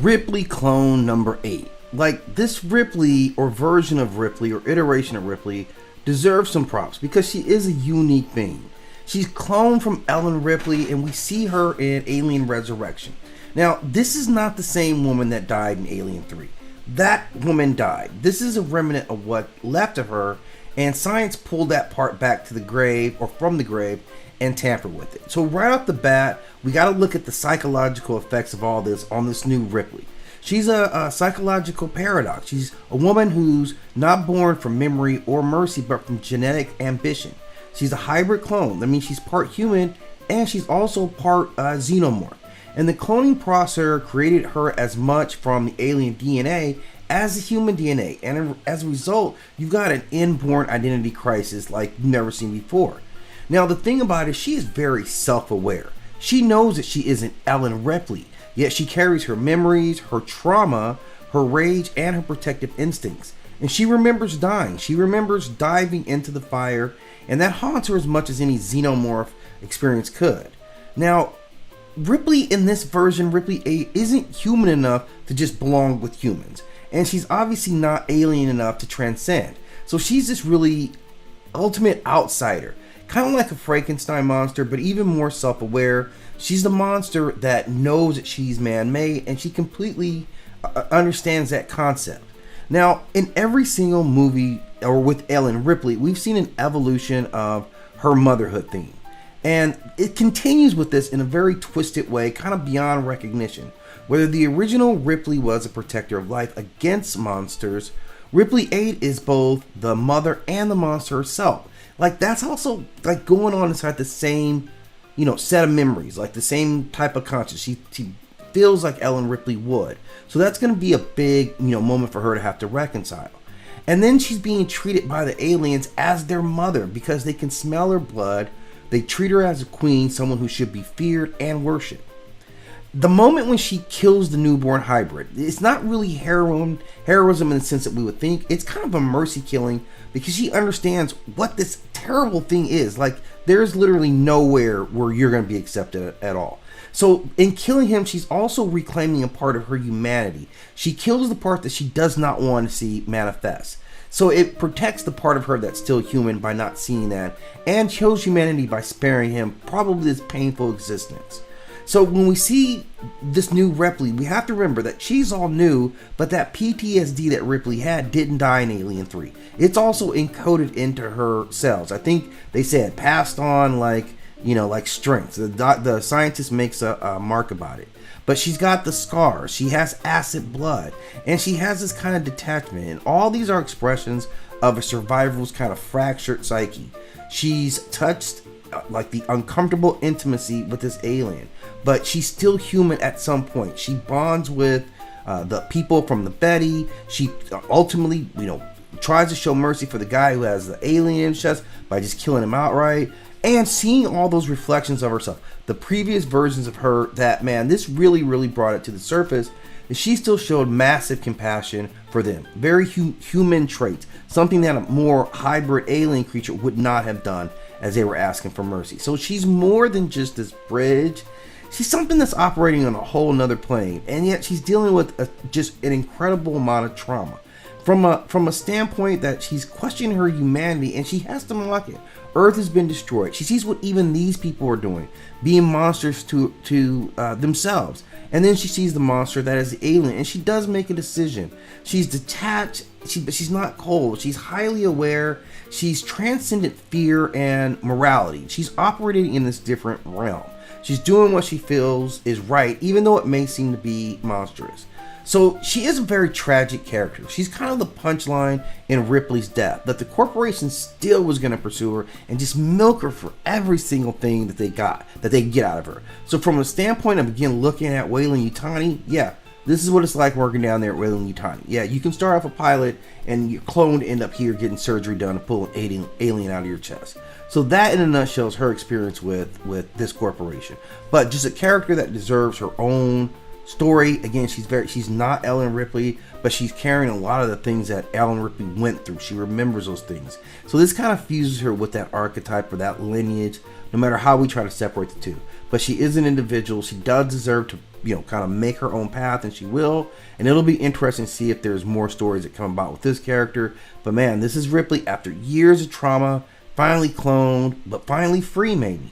Ripley clone number 8. Like, this Ripley, or version of Ripley, or iteration of Ripley, deserves some props because she is a unique being. She's cloned from Ellen Ripley, and we see her in Alien Resurrection. Now, this is not the same woman that died in Alien 3. That woman died. This is a remnant of what left of her, and science pulled that part back to the grave, or from the grave, and tampered with it. So right off the bat, we got to look at the psychological effects of all this on this new Ripley. She's a psychological paradox. She's a woman who's not born from memory or mercy, but from genetic ambition. She's a hybrid clone. That means she's part human, and she's also part Xenomorph. And the cloning process created her as much from the alien DNA as the human DNA. And as a result, you've got an inborn identity crisis like you've never seen before. Now, the thing about it, she is very self-aware. She knows that she isn't Ellen Ripley, yet she carries her memories, her trauma, her rage, and her protective instincts. And she remembers dying. She remembers diving into the fire, and that haunts her as much as any Xenomorph experience could. Now, Ripley in this version, Ripley 8, isn't human enough to just belong with humans. And she's obviously not alien enough to transcend. So she's this really ultimate outsider. Kind of like a Frankenstein monster, but even more self-aware. She's the monster that knows that she's man-made, and she completely understands that concept. Now, in every single movie, or with Ellen Ripley, we've seen an evolution of her motherhood theme. And it continues with this in a very twisted way, kind of beyond recognition. Whether the original Ripley was a protector of life against monsters, Ripley 8 is both the mother and the monster herself. Like, that's also like going on inside the same, set of memories, like the same type of consciousness. She feels like Ellen Ripley would. So that's going to be a big, moment for her to have to reconcile. And then she's being treated by the aliens as their mother because they can smell her blood. They treat her as a queen, someone who should be feared and worshipped. The moment when she kills the newborn hybrid, it's not really heroism in the sense that we would think. It's kind of a mercy killing because she understands what this terrible thing is. Like, there's literally nowhere where you're going to be accepted at all. So in killing him, she's also reclaiming a part of her humanity. She kills the part that she does not want to see manifest. So it protects the part of her that's still human by not seeing that, and shows humanity by sparing him probably this painful existence. So when we see this new Ripley, we have to remember that she's all new, but that PTSD that Ripley had didn't die in Alien 3. It's also encoded into her cells. I think they said passed on like strength. The scientist makes a mark about it. But she's got the scars, she has acid blood, and she has this kind of detachment. And all these are expressions of a survival's kind of fractured psyche. She's touched like the uncomfortable intimacy with this alien, but she's still human at some point. She bonds with the people from the Betty. She ultimately, tries to show mercy for the guy who has the alien chest by just killing him outright. And seeing all those reflections of herself, the previous versions of her, this really, really brought it to the surface. And she still showed massive compassion for them. Very human traits. Something that a more hybrid alien creature would not have done as they were asking for mercy. So she's more than just this bridge. She's something that's operating on a whole nother plane. And yet she's dealing with just an incredible amount of trauma. From a standpoint that she's questioning her humanity, and she has to mock it. Earth has been destroyed. She sees what even these people are doing, being monsters to themselves. And then she sees the monster that is the alien, and she does make a decision. She's detached, but she's not cold. She's highly aware. She's transcendent fear and morality. She's operating in this different realm. She's doing what she feels is right, even though it may seem to be monstrous. So she is a very tragic character. She's kind of the punchline in Ripley's death, that the corporation still was going to pursue her and just milk her for every single thing that they get out of her. So from a standpoint of, again, looking at Weyland-Yutani, yeah, this is what it's like working down there at Weyland-Yutani. Yeah, you can start off a pilot and your clone end up here getting surgery done to pull an alien out of your chest. So that in a nutshell is her experience with this corporation. But just a character that deserves her own story. Again, she's not Ellen Ripley, but she's carrying a lot of the things that Ellen Ripley went through. She remembers those things. So this kind of fuses her with that archetype or that lineage, no matter how we try to separate the two. But she is an individual. She does deserve to, kind of make her own path, and she will. And it'll be interesting to see if there's more stories that come about with this character. But man, this is Ripley after years of trauma, finally cloned, but finally free, maybe.